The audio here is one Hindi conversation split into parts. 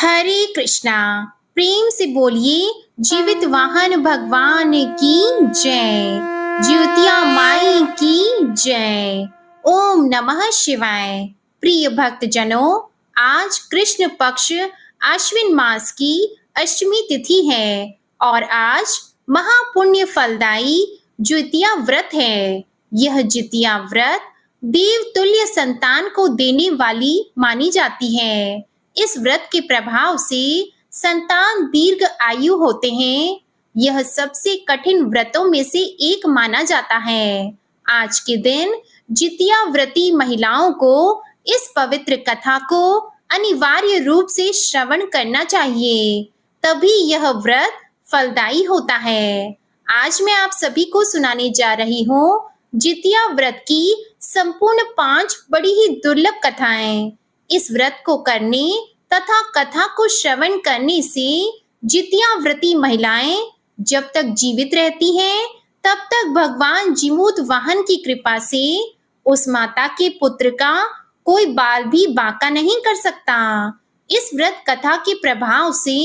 हरे कृष्णा। प्रेम से बोलिए जीवित वाहन भगवान की जय, ज्योतिया माई की जय। ओम नमः शिवाय। प्रिय भक्तजनों, आज कृष्ण पक्ष आश्विन मास की अष्टमी तिथि है और आज महापुण्य फलदायी ज्योतिया व्रत है। यह ज्योतिया व्रत देवतुल्य संतान को देने वाली मानी जाती है। इस व्रत के प्रभाव से संतान दीर्घ आयु होते हैं। यह सबसे कठिन व्रतों में से एक माना जाता है। आज के दिन जितिया व्रती महिलाओं को इस पवित्र कथा को अनिवार्य रूप से श्रवण करना चाहिए, तभी यह व्रत फलदायी होता है। आज मैं आप सभी को सुनाने जा रही हूँ जितिया व्रत की संपूर्ण 5 बड़ी ही दुर्लभ कथाएं। इस व्रत को करने तथा कथा को श्रवण करने से जितिया व्रती महिलाएं जब तक जीवित रहती हैं, तब तक भगवान जीमूत वाहन की कृपा से उस माता के पुत्र का कोई बाल भी बांका नहीं कर सकता। इस व्रत कथा के प्रभाव से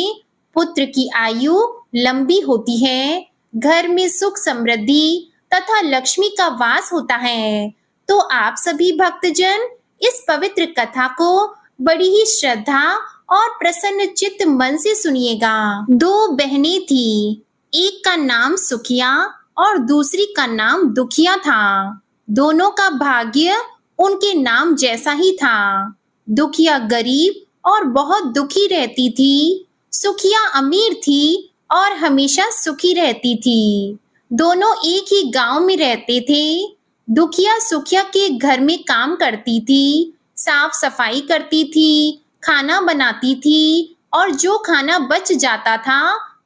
पुत्र की आयु लंबी होती है, घर में सुख समृद्धि तथा लक्ष्मी का वास होता है। तो आप सभी भक्तजन इस पवित्र कथा को बड़ी ही श्रद्धा और प्रसन्न चित्त मन से सुनिएगा। 2 बहनें थी, एक का नाम सुखिया और दूसरी का नाम दुखिया था। दोनों का भाग्य उनके नाम जैसा ही था। दुखिया गरीब और बहुत दुखी रहती थी, सुखिया अमीर थी और हमेशा सुखी रहती थी। दोनों एक ही गांव में रहते थे। दुखिया सुखिया के घर में काम करती थी, साफ सफाई करती थी, खाना बनाती थी और जो खाना बच जाता था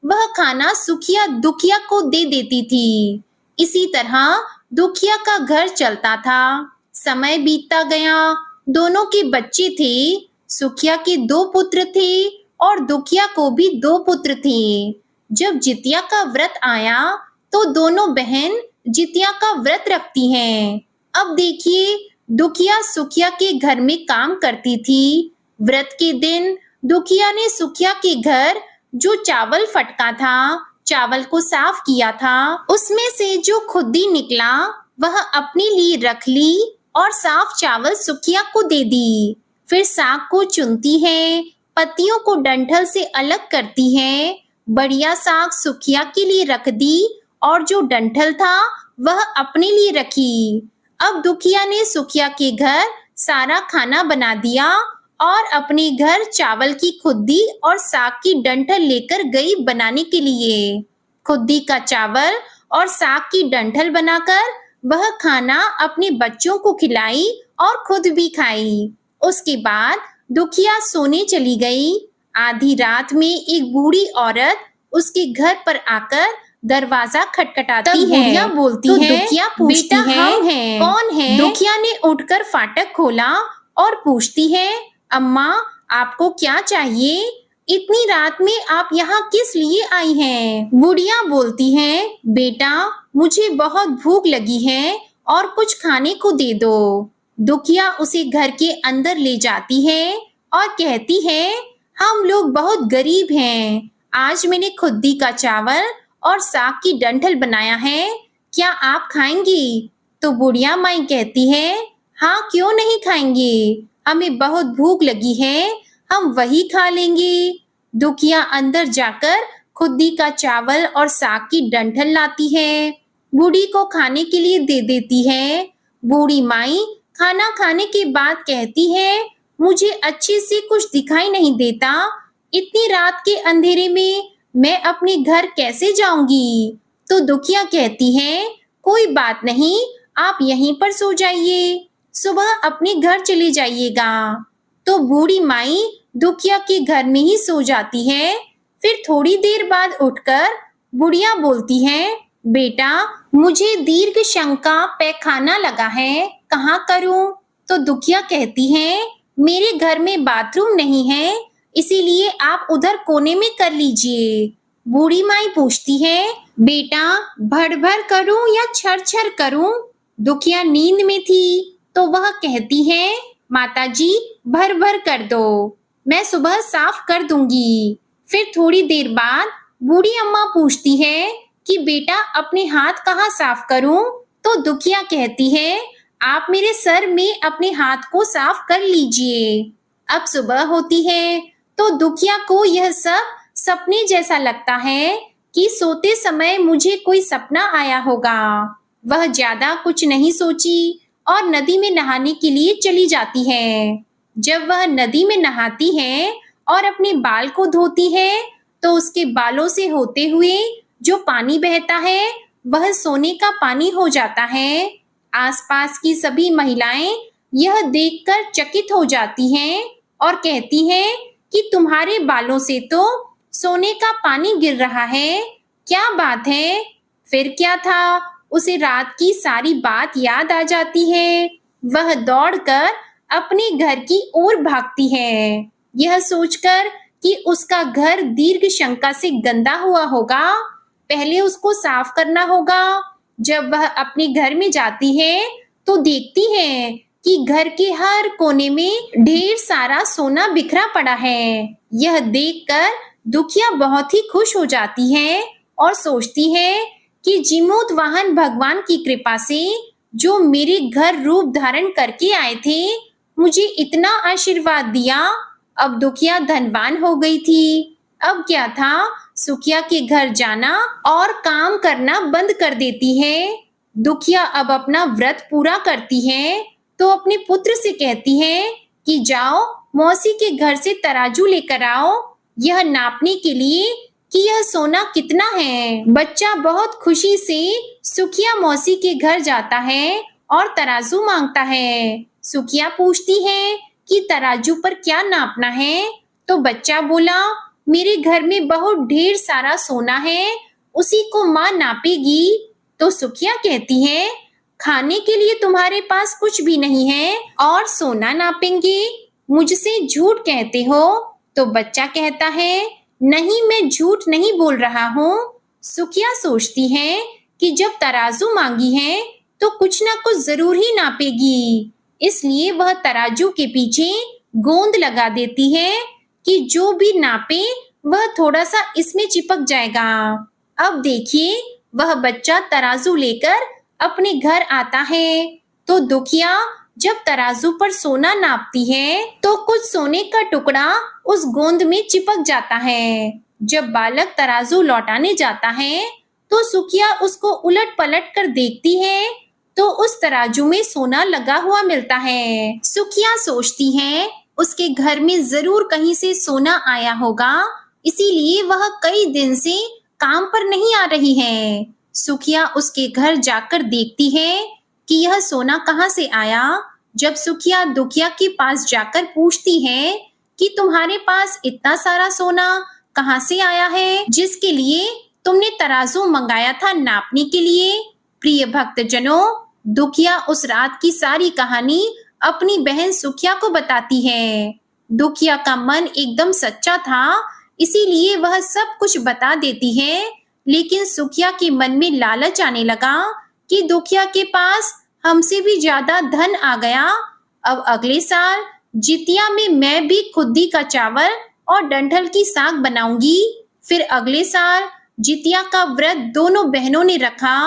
वह खाना सुखिया दुखिया को दे देती थी। इसी तरह दुखिया का घर चलता था। समय बीतता गया, दोनों के बच्चे थे। सुखिया के 2 पुत्र थे और दुखिया को भी 2 पुत्र थे। जब जितिया का व्रत आया तो दोनों बहन जितिया का व्रत रखती हैं। अब देखिए, दुखिया सुखिया के घर में काम करती थी। व्रत के दिन दुखिया ने सुखिया के घर जो चावल फटका था, चावल को साफ किया था। उसमें से जो खुद्दी निकला वह अपने लिए रख ली और साफ चावल सुखिया को दे दी। फिर साग को चुनती है, पत्तियों को डंठल से अलग करती है। बढ़िया साग सुखिया के लिए रख दी और जो डंठल था वह अपने लिए रखी। अब दुखिया ने सुखिया के घर सारा खाना बना दिया और अपने घर चावल की खुद्दी और साग की डंठल लेकर गई बनाने के लिए। खुद्दी का चावल और साग की डंठल बनाकर वह खाना अपने बच्चों को खिलाई और खुद भी खाई। उसके बाद दुखिया सोने चली गई। आधी रात में एक बूढ़ी औरत उसके घर पर आकर दरवाजा खटखटाती है। बुढ़िया बोलती है, दुखिया पूछती है, हम हैं। कौन है? दुखिया ने उठकर फाटक खोला और पूछती है, अम्मा आपको क्या चाहिए? इतनी रात में आप यहाँ किस लिए आई हैं? बुढ़िया बोलती है, बेटा मुझे बहुत भूख लगी है और कुछ खाने को दे दो। दुखिया उसे घर के अंदर ले जाती है और कहती है, हम लोग बहुत गरीब हैं। आज मैंने खुद्दी का चावल और साग की डंठल बनाया है, क्या आप खाएंगी? तो बुढ़िया माई कहती है, हाँ क्यों नहीं खाएंगे, हमें बहुत भूख लगी है, हम वही खा लेंगे। दुखिया अंदर जाकर खुद्दी का चावल और साग की डंठल लाती है, बूढ़ी को खाने के लिए दे देती है। बूढ़ी माई खाना खाने के बाद कहती है, मुझे अच्छे से कुछ दिखाई नहीं देता, इतनी रात के अंधेरे में मैं अपने घर कैसे जाऊंगी? तो दुखिया कहती है, कोई बात नहीं, आप यहीं पर सो जाइए, सुबह अपने घर चले जाइएगा। तो बूढ़ी माई दुखिया के घर में ही सो जाती है। फिर थोड़ी देर बाद उठकर बुढ़िया बोलती है, बेटा मुझे दीर्घ शंका पैखाना लगा है, कहाँ करूं? तो दुखिया कहती है, मेरे घर में बाथरूम नहीं है, इसीलिए आप उधर कोने में कर लीजिए। बूढ़ी माई पूछती है, बेटा भर भर करूं या छर छर करूं? दुखिया नींद में थी तो वह कहती है, माताजी भर भर कर दो। मैं सुबह साफ कर दूंगी। फिर थोड़ी देर बाद बूढ़ी अम्मा पूछती है कि बेटा अपने हाथ कहाँ साफ करूं? तो दुखिया कहती है आप मेरे सर में अपने हाथ को साफ कर लीजिए। अब सुबह होती है तो दुखिया को यह सब सपने जैसा लगता है कि सोते समय मुझे कोई सपना आया होगा। वह ज्यादा कुछ नहीं सोची और नदी में नहाने के लिए चली जाती है। जब वह नदी में नहाती है और अपने बाल को धोती है तो उसके बालों से होते हुए जो पानी बहता है वह सोने का पानी हो जाता है। आसपास की सभी महिलाएं यह देखकर चकित हो जाती हैं और कहती हैं कि तुम्हारे बालों से तो सोने का पानी गिर रहा है, क्या बात है? फिर क्या था, उसे रात की सारी बात याद आ जाती है। वह दौड़कर अपने घर की ओर भागती है, यह सोचकर कि उसका घर दीर्घ शंका से गंदा हुआ होगा, पहले उसको साफ करना होगा। जब वह अपने घर में जाती है तो देखती है कि घर के हर कोने में ढेर सारा सोना बिखरा पड़ा है। यह देखकर दुखिया बहुत ही खुश हो जाती है और सोचती है कि जीमूत वाहन भगवान की कृपा से जो मेरे घर रूप धारण करके आए थे, मुझे इतना आशीर्वाद दिया। अब दुखिया धनवान हो गई थी। अब क्या था, सुखिया के घर जाना और काम करना बंद कर देती है। दुखिया अब अपना व्रत पूरा करती है तो अपने पुत्र से कहती है कि जाओ मौसी के घर से तराजू लेकर आओ, यह नापने के लिए कि यह सोना कितना है। बच्चा बहुत खुशी से सुखिया मौसी के घर जाता है और तराजू मांगता है। सुखिया पूछती है कि तराजू पर क्या नापना है? तो बच्चा बोला मेरे घर में बहुत ढेर सारा सोना है, उसी को माँ नापेगी। तो सुखिया कहती है खाने के लिए तुम्हारे पास कुछ भी नहीं है और सोना नापेंगे, मुझसे झूठ कहते हो। तो बच्चा कहता है नहीं, मैं झूठ नहीं बोल रहा हूँ। सुखिया सोचती है कि जब तराजू मांगी है तो कुछ ना कुछ जरूर ही नापेगी, इसलिए वह तराजू के पीछे गोंद लगा देती है कि जो भी नापे वह थोड़ा सा इसमें चिपक जाएगा। अब देखिए वह बच्चा तराजू लेकर अपने घर आता है तो दुखिया जब तराजू पर सोना नापती है तो कुछ सोने का टुकड़ा उस गोंद में चिपक जाता है। जब बालक तराजू लौटाने जाता है तो सुखिया उसको उलट पलट कर देखती है तो उस तराजू में सोना लगा हुआ मिलता है। सुखिया सोचती है उसके घर में जरूर कहीं से सोना आया होगा, इसीलिए वह कई दिन से काम पर नहीं आ रही है। सुखिया उसके घर जाकर देखती है कि यह सोना कहाँ से आया। जब सुखिया दुखिया के पास जाकर पूछती है कि तुम्हारे पास इतना सारा सोना कहाँ से आया है जिसके लिए तुमने तराजू मंगाया था नापने के लिए। प्रिय भक्तजनों, दुखिया उस रात की सारी कहानी अपनी बहन सुखिया को बताती है। दुखिया का मन एकदम सच्चा था, इसीलिए वह सब कुछ बता देती है। लेकिन सुखिया के मन में लालच आने लगा कि दुखिया के पास हमसे भी ज्यादा धन आ गया। अब अगले साल जितिया में मैं भी खुद्दी का चावल और डंठल की साग बनाऊंगी। फिर अगले साल जितिया का व्रत दोनों बहनों ने रखा।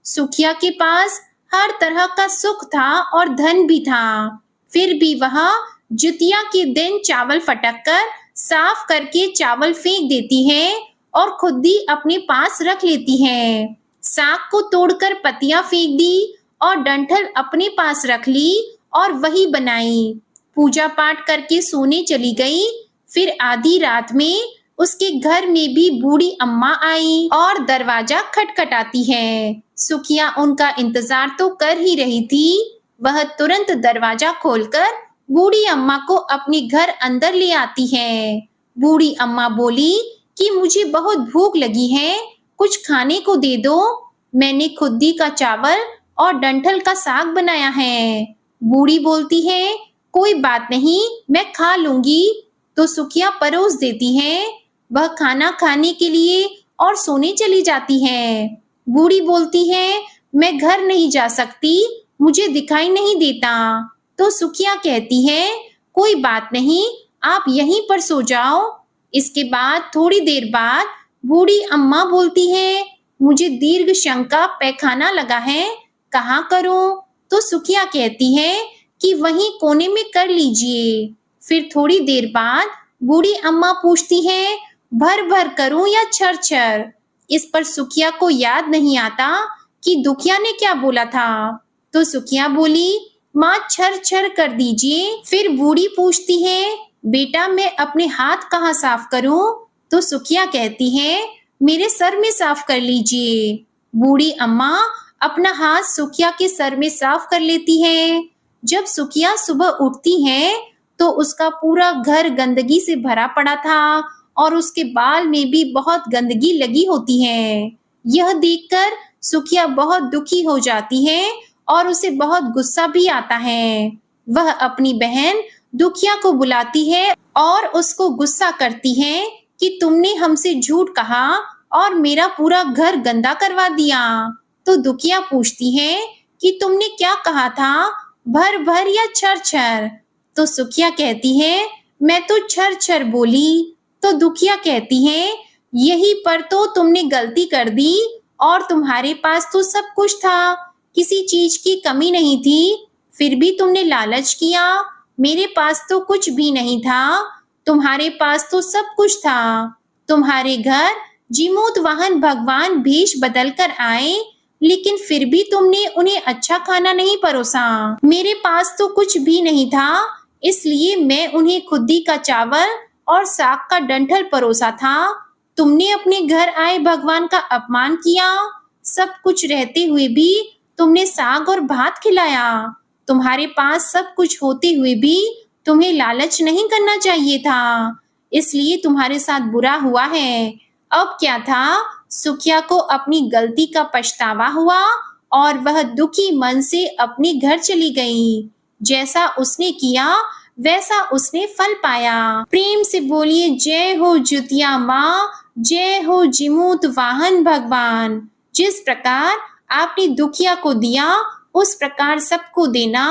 सुखिया के पास हर तरह का सुख था और धन भी था, फिर भी वह जितिया के दिन चावल फटक कर साफ करके चावल फेंक देती है और खुद्दी अपने पास रख लेती है। साग को तोड़कर पत्तियां फेंक दी और डंठल अपने पास रख ली और वही बनाई। पूजा पाठ करके सोने चली गई। फिर आधी रात में उसके घर में भी बूढ़ी अम्मा आई और दरवाजा खटखटाती है। सुखिया उनका इंतजार तो कर ही रही थी। वह तुरंत दरवाजा खोलकर बूढ़ी अम्मा को अपने घर अंदर ले आती है। बूढ़ी अम्मा बोली कि मुझे बहुत भूख लगी है, कुछ खाने को दे दो। मैंने खुद्दी का चावल और डंठल का साग बनाया है। बूढ़ी बोलती है कोई बात नहीं, मैं खा लूंगी। तो सुखिया परोस देती है। वह खाना खाने के लिए और सोने चली जाती है। बूढ़ी बोलती है मैं घर नहीं जा सकती, मुझे दिखाई नहीं देता। तो सुखिया कहती है कोई बात नहीं, आप यहीं पर सो जाओ। इसके बाद थोड़ी देर बाद बूढ़ी अम्मा बोलती है, मुझे दीर्घ शंका पैखाना लगा है, कहाँ करूं? तो सुखिया कहती है कि वहीं कोने में कर लीजिए। फिर थोड़ी देर बाद बूढ़ी अम्मा पूछती है, भर भर करूं या छर छर? इस पर सुखिया को याद नहीं आता कि दुखिया ने क्या बोला था। तो सुखिया बोली, माँ छर छर कर दीजिए। फिर बूढ़ी पूछती है, बेटा मैं अपने हाथ कहाँ साफ करूं? तो सुखिया कहती है, मेरे सर में साफ कर लीजिए। बूढ़ी अम्मा अपना हाथ सुखिया के सर में साफ कर लेती है। जब सुखिया सुबह उठती है तो उसका पूरा घर गंदगी से भरा पड़ा था और उसके बाल में भी बहुत गंदगी लगी होती है। यह देखकर सुखिया बहुत दुखी हो जाती है और उसे बहुत गुस्सा भी आता है। वह अपनी बहन दुखिया को बुलाती है और उसको गुस्सा करती है कि तुमने हमसे झूठ कहा और मेरा पूरा घर गंदा करवा दिया। तो दुखिया पूछती है कि तुमने क्या कहा था, भर भर या छर छर? तो सुखिया कहती है, मैं तो छर छर बोली। तो दुखिया कहती है, यही पर तो तुमने गलती कर दी और तुम्हारे पास तो सब कुछ था, किसी चीज की कमी नहीं थी, फिर भी तुमने लालच किया। मेरे पास तो कुछ भी नहीं था, तुम्हारे पास तो सब कुछ था। तुम्हारे घर जीमूत वाहन भगवान भेष बदल कर आए, लेकिन फिर भी तुमने उन्हें अच्छा खाना नहीं परोसा। मेरे पास तो कुछ भी नहीं था, इसलिए मैं उन्हें खुद्दी का चावल और साग का डंठल परोसा था। तुमने अपने घर आए भगवान का अपमान किया। सब कुछ रहते हुए भी तुमने साग और भात खिलाया। तुम्हारे पास सब कुछ होते हुए भी तुम्हें लालच नहीं करना चाहिए था, इसलिए तुम्हारे साथ बुरा हुआ है। अब क्या था, सुखिया को अपनी गलती का पछतावा हुआ और वह दुखी मन से अपने घर चली गई। जैसा उसने किया वैसा उसने फल पाया। प्रेम से बोलिए, जय हो जुतिया माँ, जय हो जीमूत वाहन भगवान। जिस प्रकार आपने दुखिया को दिया उस प्रकार सबको देना।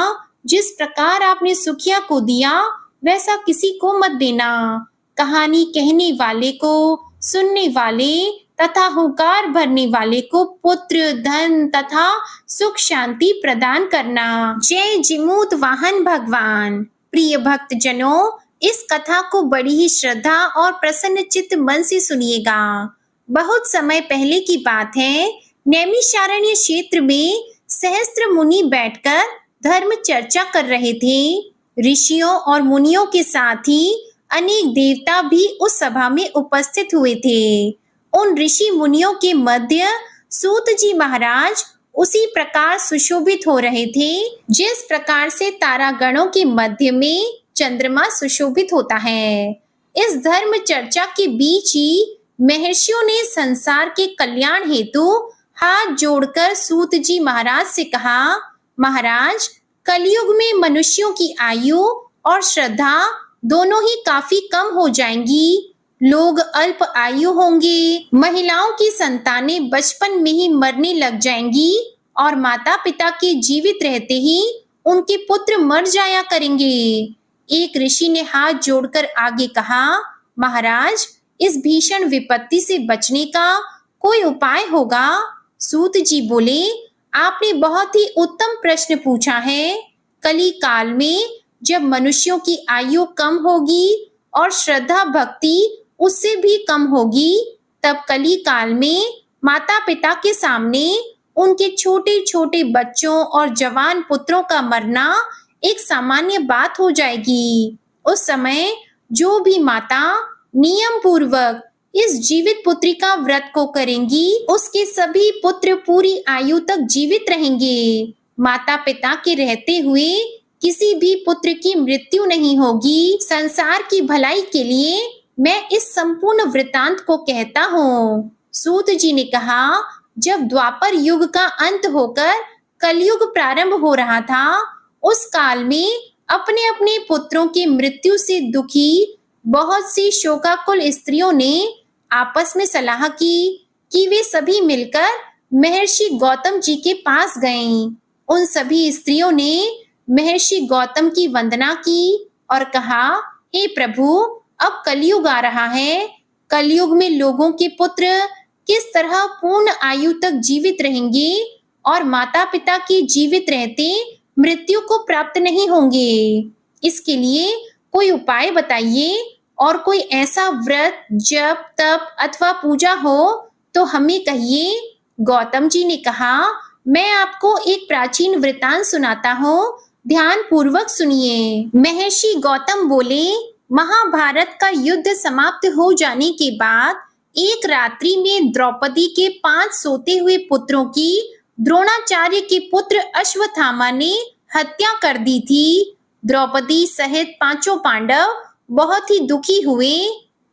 जिस प्रकार आपने सुखिया को दिया वैसा किसी को मत देना। कहानी कहने वाले को, सुनने वाले तथा हुंकार भरने वाले को पुत्र, धन तथा सुख शांति प्रदान करना। जय जीमूत वाहन भगवान। प्रिय भक्त जनों, इस कथा को बड़ी ही श्रद्धा और प्रसन्न चित्त मन से सुनिएगा। बहुत समय पहले की बात है, नैमिषारण्य क्षेत्र में सहस्त्र मुनि बैठकर धर्म चर्चा कर रहे थे। ऋषियों और मुनियों के साथ ही अनेक देवता भी उस सभा में उपस्थित हुए थे। उन ऋषि मुनियों के मध्य सूत जी महाराज उसी प्रकार सुशोभित हो रहे थे जिस प्रकार से तारागणों के मध्य में चंद्रमा सुशोभित होता है। इस धर्म चर्चा के बीच ही महर्षियों ने संसार के कल्याण हेतु हाथ जोड़कर सूत जी महाराज से कहा, महाराज, कलयुग में मनुष्यों की आयु और श्रद्धा दोनों ही काफी कम हो जाएंगी। लोग अल्प आयु होंगे, महिलाओं की संतानें बचपन में ही मरने लग जाएंगी और माता पिता के जीवित रहते ही उनके पुत्र मर जाया करेंगे। एक ऋषि ने हाथ जोड़कर आगे कहा, महाराज, इस भीषण विपत्ति से बचने का कोई उपाय होगा? सूत जी बोले, आपने बहुत ही उत्तम प्रश्न पूछा है। कली काल में जब मनुष्यों की आयु कम होगी और श्रद्धा भक्ति उससे भी कम होगी, तब कली काल में माता पिता के सामने उनके छोटे छोटे बच्चों और जवान पुत्रों का मरना एक सामान्य बात हो जाएगी। उस समय जो भी माता नियम पूर्वक इस जीवित पुत्री का व्रत को करेंगी, उसके सभी पुत्र पूरी आयु तक जीवित रहेंगे। माता पिता के रहते हुए किसी भी पुत्र की मृत्यु नहीं होगी। संसार की भलाई के लिए मैं इस संपूर्ण वृतांत को कहता हूँ। सूत जी ने कहा, जब द्वापर युग का अंत होकर कलयुग प्रारंभ हो रहा था, उस काल में अपने अपने पुत्रों की मृत्यु से दुखी बहुत सी शोकाकुल स्त्रियों ने आपस में सलाह की कि वे सभी मिलकर महर्षि गौतम जी के पास गईं। उन सभी स्त्रियों ने महर्षि गौतम की वंदना की और कहा, हे प्रभु, अब कलयुग आ रहा है। कलयुग में लोगों के पुत्र किस तरह पूर्ण आयु तक जीवित रहेंगे और माता पिता के जीवित रहते मृत्यु को प्राप्त नहीं होंगे। इसके लिए कोई उपाय बताइए, और कोई ऐसा व्रत, जप, तप अथवा पूजा हो तो हमें कहिए। गौतम जी ने कहा, मैं आपको एक प्राचीन वृतांत सुनाता हूँ, ध्यान पूर्वक सुनिए। महर्षि गौतम बोले, महाभारत का युद्ध समाप्त हो जाने के बाद एक रात्रि में द्रौपदी के 5 सोते हुए पुत्रों की द्रोणाचार्य के पुत्र अश्वत्थामा ने हत्या कर दी थी। द्रौपदी सहित 5 पांडव बहुत ही दुखी हुए।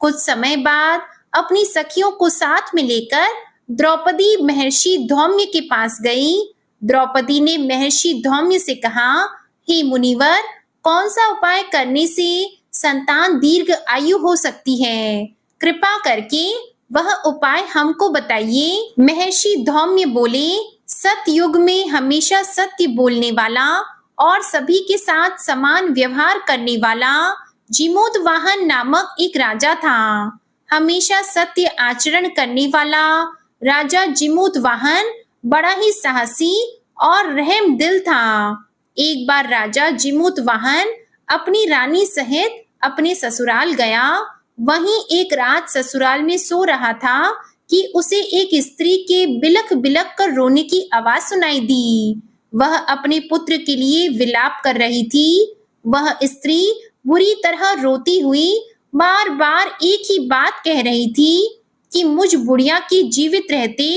कुछ समय बाद अपनी सखियों को साथ में लेकर द्रौपदी महर्षि धौम्य के पास गई। द्रौपदी ने महर्षि धौम्य से कहा, हे मुनिवर, कौन सा उपाय करने से संतान दीर्घ आयु हो सकती है? कृपा करके वह उपाय हमको बताइए। महर्षि धौम्य बोले, सतयुग में हमेशा सत्य बोलने वाला और सभी के साथ समान व्यवहार करने वाला जिमोतवाहन नामक एक राजा था। हमेशा सत्य आचरण करने वाला राजा जिमोतवाहन बड़ा ही साहसी और रहम दिल था। एक बार राजा जिमोतवाहन अपनी रानी सहित अपने ससुराल गया। वहीं एक रात ससुराल में सो रहा था कि उसे एक स्त्री के बिलख बिलख कर रोने की आवाज सुनाई दी। वह अपने पुत्र के लिए विलाप कर रही थी। वह स्त्री बुरी तरह रोती हुई बार बार एक ही बात कह रही थी कि मुझ बुढ़िया के जीवित रहते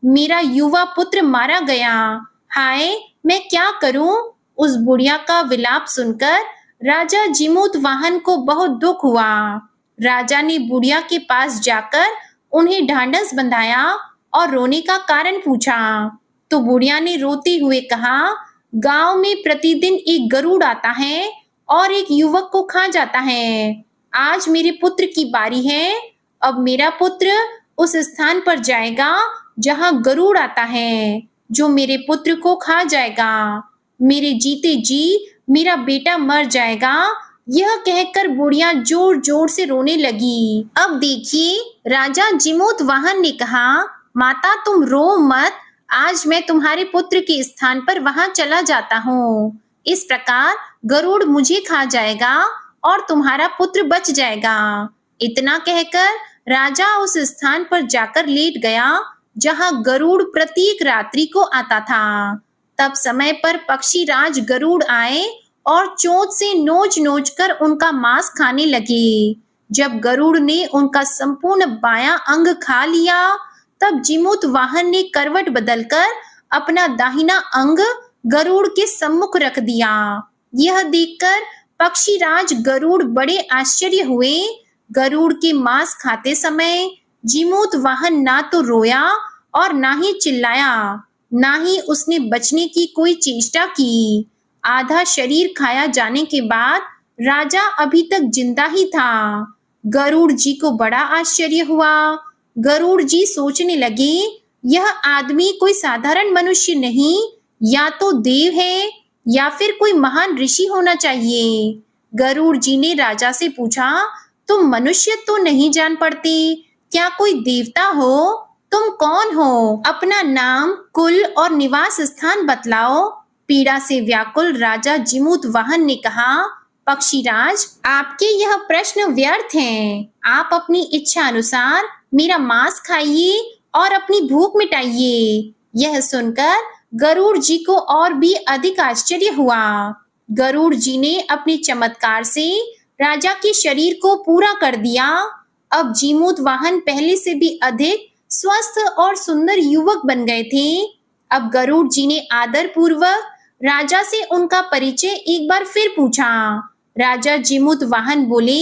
मेरा युवा पुत्र मारा गया। हाय, मैं क्या करूं? उस बुढ़िया का विलाप सुनकर राजा जिमोतवाहन को बहुत दुख हुआ। राजा ने बुढ़िया के पास जाकर उन्हें ढांढस बंधाया और रोने का कारण पूछा। तो बुढ़िया ने रोते हुए कहा, गांव में प्रतिदिन एक गरुड़ आता है और एक युवक को खा जाता है। आज मेरे पुत्र की बारी है। अब मेरा पुत्र उस स्थान पर जाएगा जहां गरुड़ आता है, जो मेरे पुत्र को खा जाएगा। मेरे जीते जी मेरा बेटा मर जाएगा। यह कहकर बुढ़िया जोर जोर से रोने लगी। अब देखिए, राजा जिमोतवाहन ने कहा, माता तुम रो मत, आज मैं तुम्हारे पुत्र के स्थान पर वहां चला जाता हूँ। इस प्रकार गरुड़ मुझे खा जाएगा और तुम्हारा पुत्र बच जाएगा। इतना कहकर राजा उस स्थान पर जाकर लेट गया जहां गरुड़ प्रत्येक रात्रि को आता था। तब समय पर पक्षीराज गरुड़ आए और चोंच से नोच नोच कर उनका मांस खाने लगे। जब गरुड़ ने उनका संपूर्ण बायां अंग खा लिया, तब जिमोतवाहन ने करवट बदलकर अपना दाहिना अंग गरुड़ के सम्मुख रख दिया। यह देखकर पक्षीराज गरुड़ बड़े आश्चर्य हुए। गरुड़ के मांस खाते समय जिमोतवाहन ना तो रोया और ना ही चिल्लाया, ना ही उसने बचने की कोई चेष्टा की। आधा शरीर खाया जाने के बाद राजा अभी तक जिंदा ही था। गरुड़ जी को बड़ा आश्चर्य हुआ। गरुड़ जी सोचने लगे, यह आदमी कोई साधारण मनुष्य नहीं, या तो देव है या फिर कोई महान ऋषि होना चाहिए। गरुड़ जी ने राजा से पूछा, तुम मनुष्य तो नहीं जान पड़ते, क्या कोई देवता हो? तुम कौन हो? अपना नाम, कुल और निवास स्थान बतलाओ। पीड़ा से व्याकुल राजा जिमोतवाहन ने कहा, पक्षीराज, आपके यह प्रश्न व्यर्थ हैं। आप अपनी इच्छा अनुसार मेरा मांस खाइए और अपनी भूख मिटाइए। यह सुनकर गरुड़ जी को और भी अधिक आश्चर्य हुआ। गरुड़ जी ने अपने चमत्कार से राजा के शरीर को पूरा कर दिया। अब जिमोतवाहन पहले से भी अधिक स्वस्थ और सुंदर युवक बन गए थे। अब गरुड़ जी ने आदर पूर्वक राजा से उनका परिचय एक बार फिर पूछा। राजा जिमोतवाहन बोले,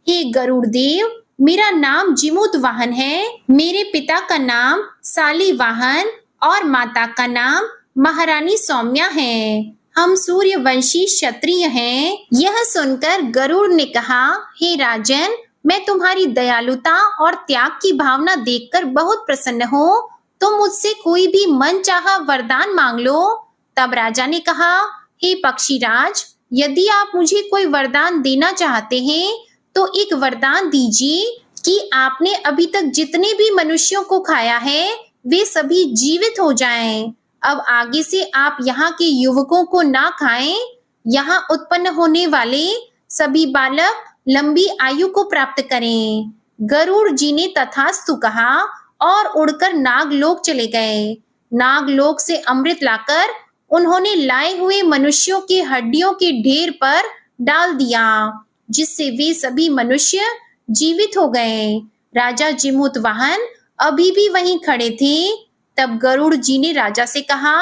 हे गरुड़ देव, मेरा नाम जिमोतवाहन है। मेरे पिता का नाम सालीवाहन और माता का नाम महारानी सौम्या है। हम सूर्यवंशी क्षत्रिय हैं। यह सुनकर गरुड़ ने कहा, हे राजन, मैं तुम्हारी दयालुता और त्याग की भावना देखकर बहुत प्रसन्न हूँ। तुम मुझसे कोई भी मनचाहा वरदान मांग लो। तब राजा ने कहा, हे पक्षीराज, यदि आप मुझे कोई वरदान देना चाहते हैं तो एक वरदान दीजिए कि आपने अभी तक जितने भी मनुष्यों को खाया है वे सभी जीवित हो जाएं। अब आगे से आप यहाँ के युवकों को ना खाएं। यहाँ उत्पन्न होने वाले सभी बालक लंबी आयु को प्राप्त करें। गरुड़ जी ने तथास्तु कहा और उड़कर नागलोक चले गए। नागलोक से अमृत लाकर उन्होंने लाए हुए मनुष्यों के हड्डियों के ढेर पर डाल दिया, जिससे वे सभी मनुष्य जीवित हो गए। राजा जिमूतवाहन अभी भी वहीं खड़े थे। तब गरुड़ जी ने राजा से कहा,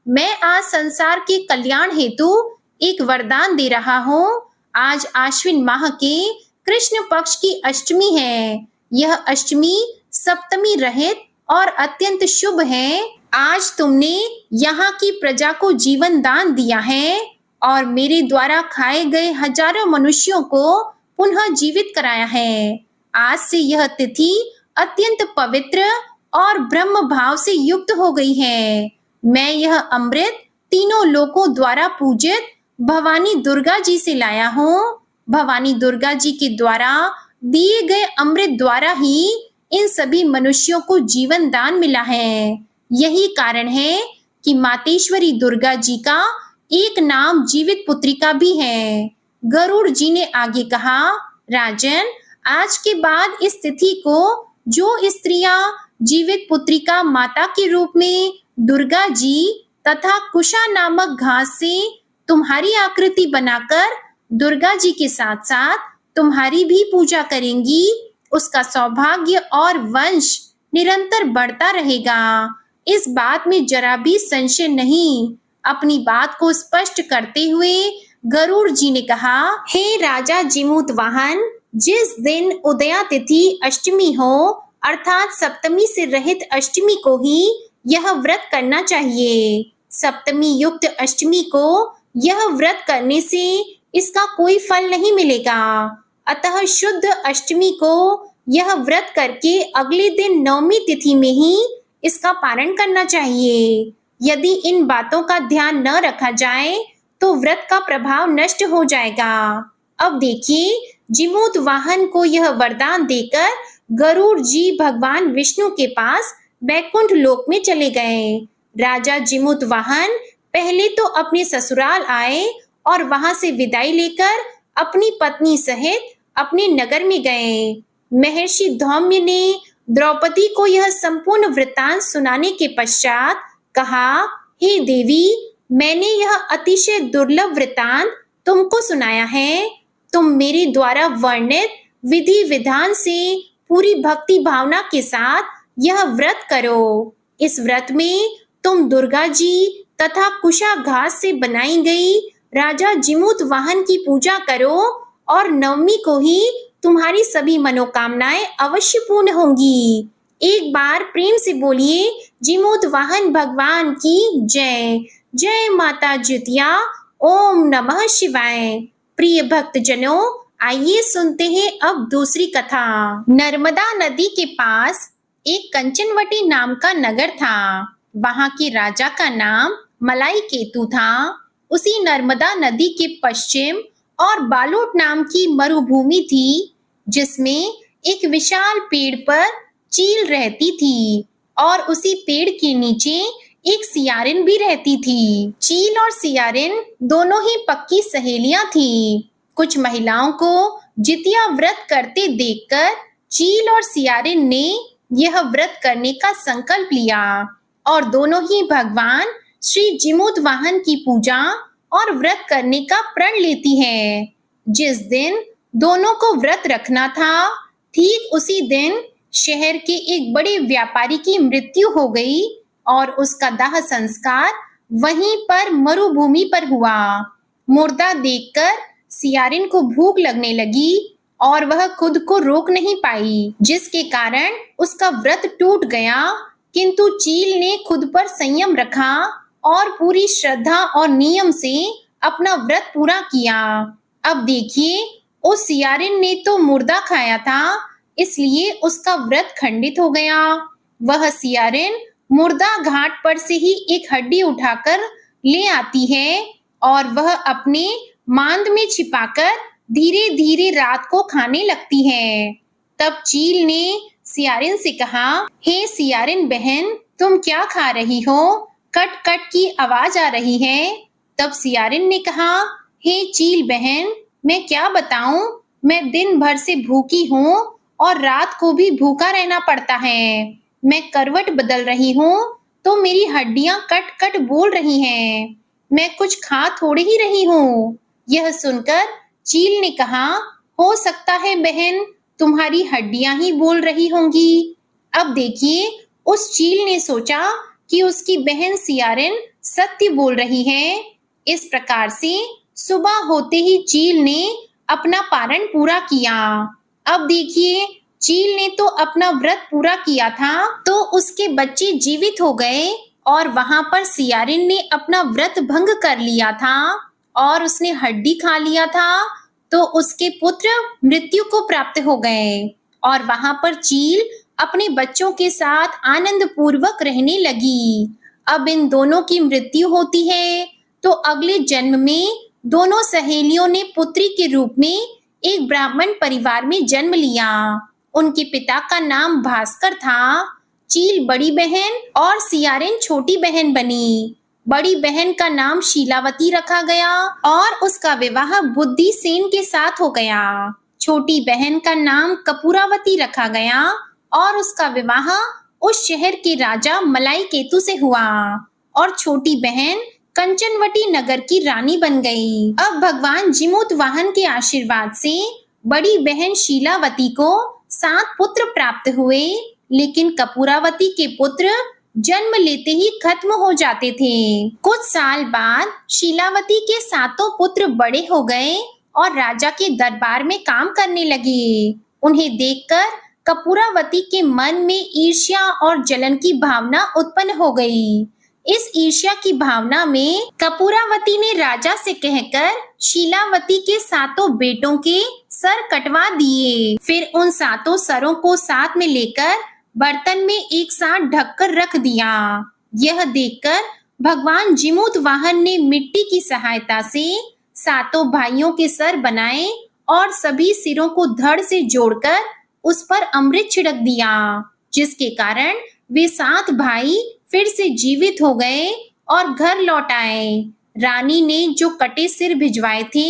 मैं आज संसार के कल्याण हेतु एक वरदान दे रहा हूँ। आज आश्विन माह के कृष्ण पक्ष की अष्टमी है। यह अष्टमी सप्तमी रहित और अत्यंत शुभ है। आज तुमने यहाँ की प्रजा को जीवन दान दिया है और मेरे द्वारा खाए गए हजारों मनुष्यों को पुनः जीवित कराया है। आज से यह तिथि अत्यंत पवित्र और ब्रह्म भाव से युक्त हो गई है। मैं यह अमृत तीनों लोकों द्वारा पूजित भवानी दुर्गा जी से लाया हूँ। भवानी दुर्गा जी के द्वारा दिए गए अमृत द्वारा ही इन सभी मनुष्यों को जीवन दान मिला है। यही कारण है कि मातेश्वरी दुर्गा जी का एक नाम जीवित पुत्रिका भी है। गरुड़ जी ने आगे कहा, राजन, आज के बाद इस तिथि को जो स्त्रियां जीवित पुत्रिका माता के रूप में दुर्गा जी तथा कुशा नामक घास से तुम्हारी आकृति बनाकर दुर्गा जी के साथ साथ तुम्हारी भी पूजा करेंगी, उसका सौभाग्य और वंश निरंतर बढ़ता रहेगा। इस बात में जरा भी संशय नहीं। अपनी बात को स्पष्ट करते हुए गरुड़ जी ने कहा, हे राजा जिमूतवाहन, जिस दिन उदया तिथि अष्टमी हो अर्थात सप्तमी से रहित अष्टमी को ही यह व्रत करना चाहिए। सप्तमी युक्त अष्टमी को यह व्रत करने से इसका कोई फल नहीं मिलेगा। अतः शुद्ध अष्टमी को यह व्रत करके अगले दिन नवमी तिथि में ही इसका पारण करना चाहिए। यदि इन बातों का ध्यान न रखा जाए तो व्रत का प्रभाव नष्ट हो जाएगा। अब देखिए, जिमूतवाहन को यह वरदान देकर गरुड़ जी भगवान विष्णु के पास बैकुंठ लोक में चले गए। राजा जिमूतवाहन पहले तो अपने ससुराल आए और वहां से विदाई लेकर अपनी पत्नी सहित अपने नगर में गए। महर्षि धौम्य ने द्रौपदी को यह संपूर्ण वृत्तांत सुनाने के पश्चात कहा, हे देवी, मैंने यह अतिशय दुर्लभ वृत्तांत तुमको सुनाया है। तुम मेरे द्वारा वर्णित विधि विधान से पूरी भक्ति भावना के साथ यह व्रत करो। इस व्रत में तुम दुर्गा जी तथा कुशा घास से बनाई गई राजा जिमूतवाहन की पूजा करो और नवमी को ही तुम्हारी सभी मनोकामनाएं अवश्य पूर्ण होंगी। एक बार प्रेम से बोलिए, जिमूतवाहन भगवान की जय। जय माता ज्योतिया। ओम नमः शिवाय। प्रिय भक्तजनों, आइए सुनते हैं अब दूसरी कथा। नर्मदा नदी के पास एक कंचनवटी नाम का नगर था। वहां के राजा का नाम मलाई केतु था। उसी नर्मदा नदी के पश्चिम और बालोट नाम की मरुभूमि थी, जिसमें एक विशाल पेड़ पर चील रहती थी और उसी पेड़ के नीचे एक सियारिन भी रहती थी। चील और सियारिन दोनों ही पक्की सहेलियां थीं। कुछ महिलाओं को जितिया व्रत करते देखकर चील और सियारिन ने यह व्रत करने का संकल्प लिया और दोनों ही भगवान श्री जिमूतवाहन की पूजा और व्रत करने का प्रण लेती हैं। जिस दिन दोनों को व्रत रखना था, ठीक उसी दिन शहर के एक बड़े व्यापारी की मृत्यु हो गई और उसका दाह संस्कार वहीं पर मरुभूमि पर हुआ। मुर्दा देखकर सियारिन को भूख लगने लगी और वह खुद को रोक नहीं पाई, जिसके कारण उसका व्रत टूट गया। किंतु चील ने खुद पर संयम रखा और पूरी श्रद्धा और नियम से अपना व्रत पूरा किया। अब देखिए, उस सियारिन ने तो मुर्दा खाया था, इसलिए उसका व्रत खंडित हो गया। वह सियारिन मुर्दा घाट पर से ही एक हड्डी उठाकर ले आती है और वह अपने मांद में छिपाकर धीरे धीरे रात को खाने लगती है। तब चील ने सियारिन से कहा, हे सियारिन बहन, तुम क्या खा रही हो? कट कट की आवाज आ रही है। तब सियारिन ने कहा, हे चील बहन, मैं क्या बताऊं, मैं दिन भर से भूखी हूँ और रात को भी भूखा रहना पड़ता है। मैं करवट बदल रही हूँ तो मेरी हड्डियां कट कट बोल रही हैं। मैं कुछ खा थोड़ी ही रही हूँ। यह सुनकर चील ने कहा, हो सकता है बहन, तुम्हारी हड्डियां ही बोल रही होंगी। अब देखिए, उस चील ने सोचा कि उसकी बहन सियारिन सत्य बोल रही है। इस प्रकार से सुबह होते ही चील ने अपना पारण पूरा किया। अब देखिए, चील ने तो अपना व्रत पूरा किया था तो उसके बच्चे जीवित हो गए और वहां पर सियारिन ने अपना व्रत भंग कर लिया था और उसने हड्डी खा लिया था तो उसके पुत्र मृत्यु को प्राप्त हो गए और वहां पर चील अपने बच्चों के साथ आनंद पूर्वक रहने लगी। अब इन दोनों की मृत्यु होती है तो अगले जन्म में दोनों सहेलियों ने पुत्री के रूप में एक ब्राह्मण परिवार में जन्म लिया। उनके पिता का नाम भास्कर था। चील बड़ी बहन और सियारिन छोटी बहन बनी। बड़ी बहन का नाम शीलावती रखा गया और उसका विवाह बुद्धि सेन के साथ हो गया। छोटी बहन का नाम कपूरावती रखा गया और उसका विवाह उस शहर के राजा मलाई केतु से हुआ और छोटी बहन कंचनवटी नगर की रानी बन गई। अब भगवान जिमूत वाहन के आशीर्वाद से बड़ी बहन शीलावती को 7 पुत्र प्राप्त हुए, लेकिन कपूरावती के पुत्र जन्म लेते ही खत्म हो जाते थे। कुछ साल बाद शीलावती के 7 पुत्र बड़े हो गए और राजा के दरबार में काम करने लगे। उन्हें देखकर कपूरावती के मन में ईर्ष्या और जलन की भावना उत्पन्न हो गई। इस ईर्ष्या की भावना में कपूरावती ने राजा से कहकर शीलावती के 7 बेटों के सर कटवा दिए। फिर उन 7 सरों को साथ में लेकर बर्तन में एक साथ ढककर रख दिया। यह देखकर भगवान जिमूत वाहन ने मिट्टी की सहायता से 7 भाइयों के सर बनाए और सभी सिरों को धड़ से जोड़कर उस पर अमृत छिड़क दिया, जिसके कारण वे 7 भाई फिर से जीवित हो गए और घर लौट आए। रानी ने जो कटे सिर भिजवाए थे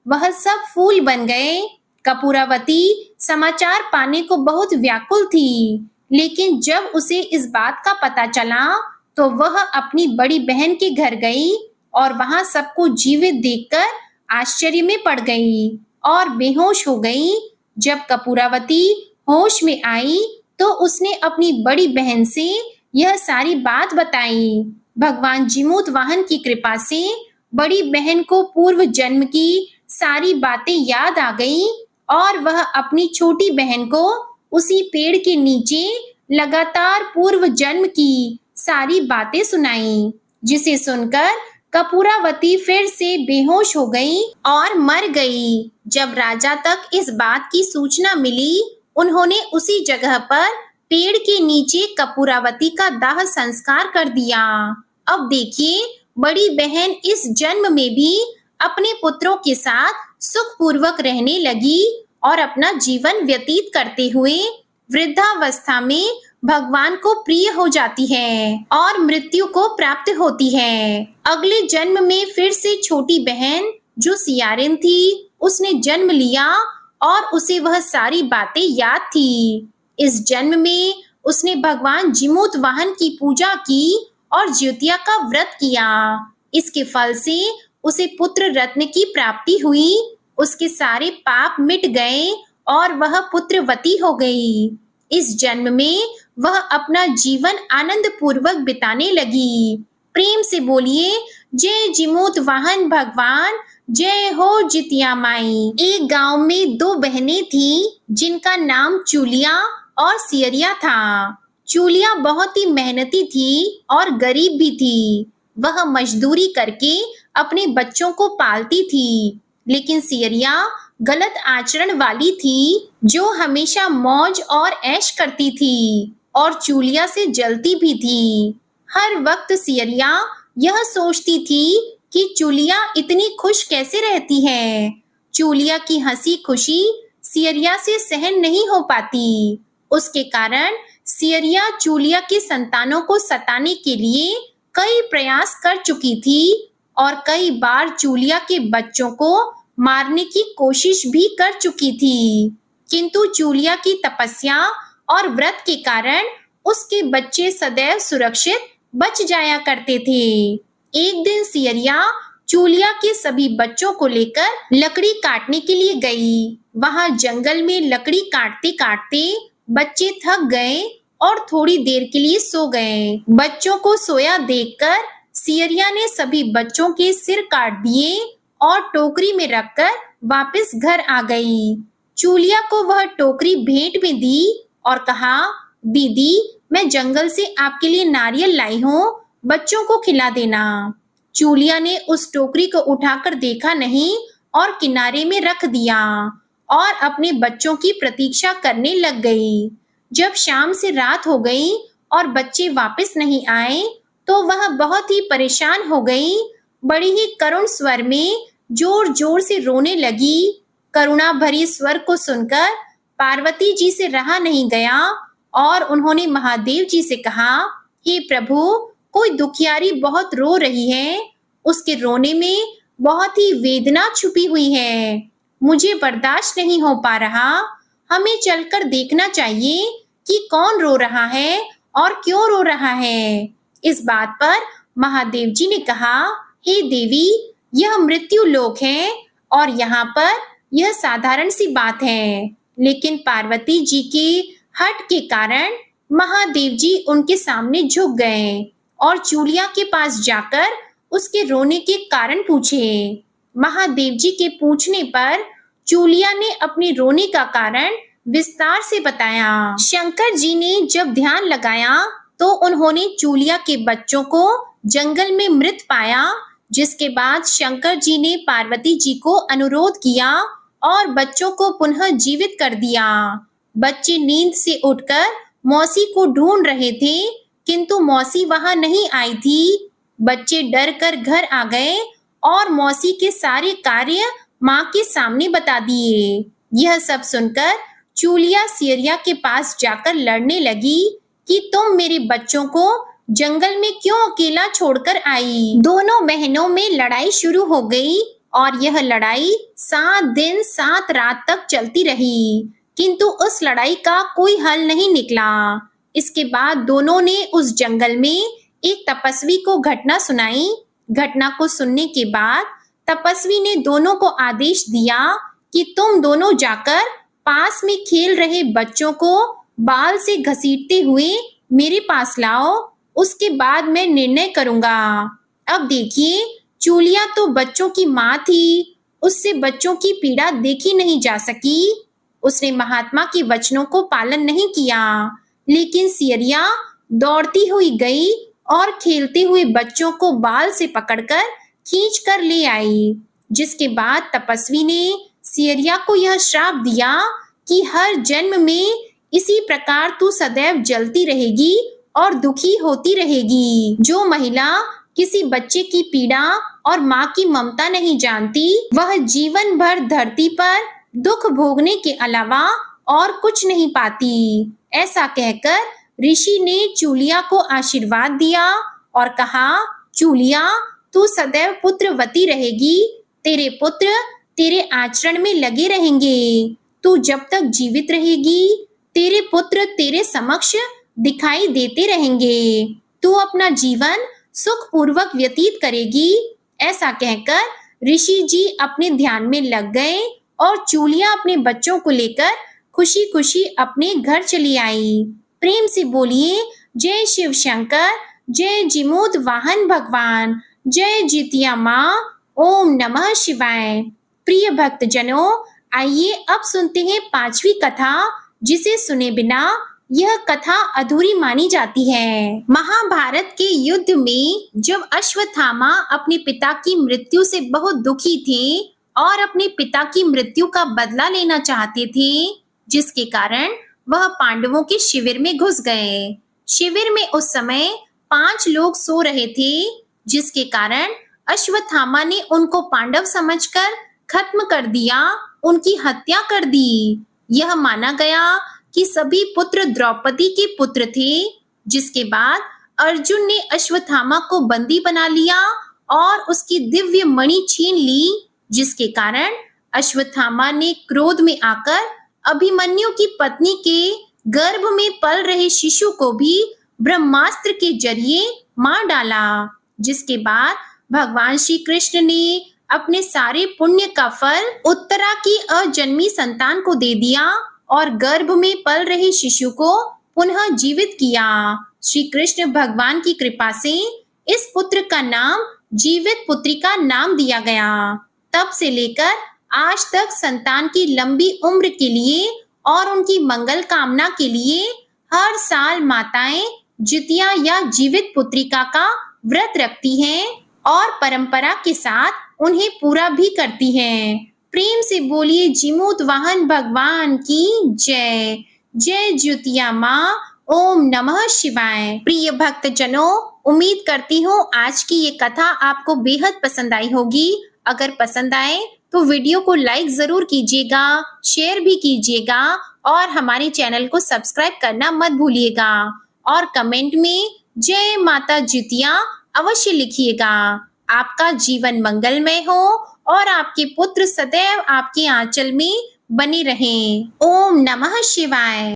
वह सब फूल बन गए। कपूरावती समाचार पाने को बहुत व्याकुल थी, लेकिन जब उसे इस बात का पता चला तो वह अपनी बड़ी बहन के घर गई और वहां सबको जीवित देखकर आश्चर्य में पड़ गई और बेहोश हो गई। जब कपूरावती होश में आई तो उसने अपनी बड़ी बहन से यह सारी बात बताई। भगवान जिमूत वाहन की कृपा से बड़ी बहन को पूर्व जन्म की सारी बातें याद आ गई और वह अपनी छोटी बहन को उसी पेड़ के नीचे लगातार पूर्व जन्म की सारी बातें सुनाई, जिसे सुनकर कपूरावती फिर से बेहोश हो गई और मर गई। जब राजा तक इस बात की सूचना मिली, उन्होंने उसी जगह पर पेड़ के नीचे कपूरावती का दाह संस्कार कर दिया। अब देखिए, बड़ी बहन इस जन्म में भी अपने पुत्रों के साथ सुखपूर्वक रहने लगी और अपना जीवन व्यतीत करते हुए वृद्धावस्था में भगवान को प्रिय हो जाती है और मृत्यु को प्राप्त होती है। अगले जन्म में फिर से छोटी बहन जो सियारिन थी, उसने जन्म लिया और उसे वह सारी बातें याद थी। इस जन्म में उसने भगवान जिमूत वाहन की पूजा की और ज्योतिया का व्रत किया। इसके फल से उसे पुत्र रत्न की प्राप्ति हुई। उसके सारे पाप मिट गए और वह पुत्रवती हो गई। इस जन्म में वह अपना जीवन आनंद पूर्वक बिताने लगी। प्रेम से बोलिए, जय जिमूत वाहन भगवान, जय हो जितिया माई। एक गांव में 2 बहनें थी जिनका नाम चूलिया और सियरिया था। चूलिया बहुत ही मेहनती थी और गरीब भी थी। वह मजदूरी करके अपने बच्चों को पालती थी, लेकिन सियरिया गलत आचरण वाली थी, जो हमेशा मौज और ऐश करती थी और चूलिया से जलती भी थी। हर वक्त सियरिया यह सोचती थी कि चूलिया इतनी खुश कैसे रहती है। चूलिया की हंसी खुशी सियरिया से सहन नहीं हो पाती। उसके कारण सियरिया चूलिया के संतानों को सताने के लिए कई प्रयास कर चुकी थी और कई बार चूलिया के बच्चों को मारने की कोशिश भी कर चुकी थी, किंतु चूलिया की तपस्या और व्रत के कारण उसके बच्चे सदैव सुरक्षित बच जाया करते थे। एक दिन सियरिया चूलिया के सभी बच्चों को लेकर लकड़ी काटने के लिए गई। वहां जंगल में लकड़ी काटते काटते बच्चे थक गए और थोड़ी देर के लिए सो गए। बच्चों को सोया देखकर सियरिया ने सभी बच्चों के सिर काट दिए और टोकरी में रखकर वापस घर आ गई। चूलिया को वह टोकरी भेंट में दी और कहा, दीदी, मैं जंगल से आपके लिए नारियल लाई हूँ, बच्चों को खिला देना। चूलिया ने उस टोकरी को उठाकर देखा नहीं और किनारे में रख दिया और अपने बच्चों की प्रतीक्षा करने लग गई। जब शाम से रात हो गई और बच्चे वापस नहीं आए तो वह बहुत ही परेशान हो गई। बड़ी ही करुण स्वर में जोर जोर से रोने लगी। करुणा भरी स्वर को सुनकर पार्वती जी से रहा नहीं गया और उन्होंने महादेव जी से कहा, हे प्रभु, कोई दुखियारी बहुत रो रही है, उसके रोने में बहुत ही वेदना छुपी हुई है, मुझे बर्दाश्त नहीं हो पा रहा, हमें चलकर देखना चाहिए कि कौन रो रहा है और क्यों रो रहा है। इस बात पर महादेव जी ने कहा, हे देवी, यह मृत्यु लोक है और यहाँ पर यह साधारण सी बात है, लेकिन पार्वती जी के हठ के कारण महादेव जी उनके सामने झुक गए और चूलिया के पास जाकर उसके रोने के कारण पूछे। महादेव जी के पूछने पर चूलिया ने अपने रोने का कारण विस्तार से बताया। शंकर जी ने जब ध्यान लगाया तो उन्होंने चूलिया के बच्चों को जंगल में मृत पाया, जिसके बाद शंकर जी ने पार्वती जी को अनुरोध किया और बच्चों को पुनः जीवित कर दिया। बच्चे नींद से उठकर मौसी को ढूंढ रहे थे, किंतु मौसी वहां नहीं आई थी। बच्चे डर कर घर आ गए और मौसी के सारे कार्य माँ के सामने बता दिए। यह सब सुनकर चूलिया सियरिया के पास जाकर लड़ने लगी कि तुम मेरे बच्चों को जंगल में क्यों अकेला छोड़कर आई। दोनों बहनों में लड़ाई शुरू हो गई और यह लड़ाई 7 दिन 7 रात तक चलती रही, किंतु उस लड़ाई का कोई हल नहीं निकला। इसके बाद दोनों ने उस जंगल में एक तपस्वी को घटना सुनाई। घटना को सुनने के बाद तपस्वी ने दोनों को आदेश दिया कि तुम दोनों जाकर पास में खेल रहे बच्चों को बाल से घसीटते हुए मेरे पास लाओ, उसके बाद मैं निर्णय करूंगा। अब देखिए, चूलिया तो बच्चों की माँ थी, उससे बच्चों की पीड़ा देखी नहीं जा सकी। उसने महात्मा के वचनों को पालन नहीं किया, लेकिन सियरिया दौड़ती हुई गई और खेलते हुए बच्चों को बाल से पकड़कर खींच कर ले आई। जिसके बाद तपस्वी ने सियरिया को यह श्राप दिया कि हर जन्म में इसी प्रकार तू सदैव जलती रहेगी और दुखी होती रहेगी। जो महिला किसी बच्चे की पीड़ा और माँ की ममता नहीं जानती, वह जीवन भर धरती पर दुख भोगने के अलावा और कुछ नहीं पाती। ऐसा कहकर ऋषि ने चूलिया को आशीर्वाद दिया और कहा, चूलिया, तू सदैव पुत्रवती रहेगी, तेरे पुत्र तेरे आचरण में लगे रहेंगे। तू जब तक जीवित रहेगी, तेरे पुत्र तेरे समक्ष दिखाई देते रहेंगे। तू अपना जीवन सुख पूर्वक व्यतीत करेगी। ऐसा कहकर ऋषि जी अपने ध्यान में लग गए और चूलिया अपने बच्चों को लेकर खुशी खुशी अपने घर चली आई। प्रेम से बोलिए, जय शिव शंकर, जय जिमूत वाहन भगवान, जय जितिया माँ, ओम नमः शिवाय। प्रिय भक्तजनों, आइए अब सुनते हैं 5वीं कथा, जिसे सुने बिना यह कथा अधूरी मानी जाती है। महाभारत के युद्ध में जब अश्वत्थामा अपने पिता की मृत्यु से बहुत दुखी थे और अपने पिता की मृत्यु का बदला लेना चाहते थे, जिसके कारण वह पांडवों के शिविर में घुस गए। शिविर में उस समय 5 लोग सो रहे थे, जिसके कारण अश्वत्थामा ने उनको पांडव समझकर खत्म कर दिया, उनकी हत्या कर दी। यह माना गया कि सभी पुत्र द्रौपदी के पुत्र थे। जिसके बाद अर्जुन ने अश्वत्थामा को बंदी बना लिया और उसकी दिव्य मणि छीन ली, जिसके कारण अश्वत्थामा ने क्रोध में आकर अभिमन्यु की पत्नी के गर्भ में पल रहे शिशु को भी ब्रह्मास्त्र के जरिए मार डाला। जिसके बाद भगवान श्री कृष्ण ने अपने सारे पुण्य का फल उत्तरा की अजन्मी संतान को दे दिया और गर्भ में पल रहे शिशु को पुनः जीवित किया। श्री कृष्ण भगवान की कृपा से इस पुत्र का नाम जीवित पुत्री का नाम दिया गया। तब से लेकर आज तक संतान की लंबी उम्र के लिए और उनकी मंगल कामना के लिए हर साल माताएं जितिया या जीवित पुत्रिका का व्रत रखती हैं और परंपरा के साथ उन्हें पूरा भी करती हैं। प्रेम से बोलिए जीमूत वाहन भगवान की जय। जय ज्योतिया माँ। ओम नमः शिवाय। प्रिय भक्तजनों, उम्मीद करती हूँ आज की ये कथा आपको बेहद पसंद आई होगी। अगर पसंद आए तो वीडियो को लाइक जरूर कीजिएगा, शेयर भी कीजिएगा और हमारे चैनल को सब्सक्राइब करना मत भूलिएगा और कमेंट में जय माता जितिया अवश्य लिखिएगा। आपका जीवन मंगलमय हो और आपके पुत्र सदैव आपके आंचल में बने रहें। ओम नमः शिवाय।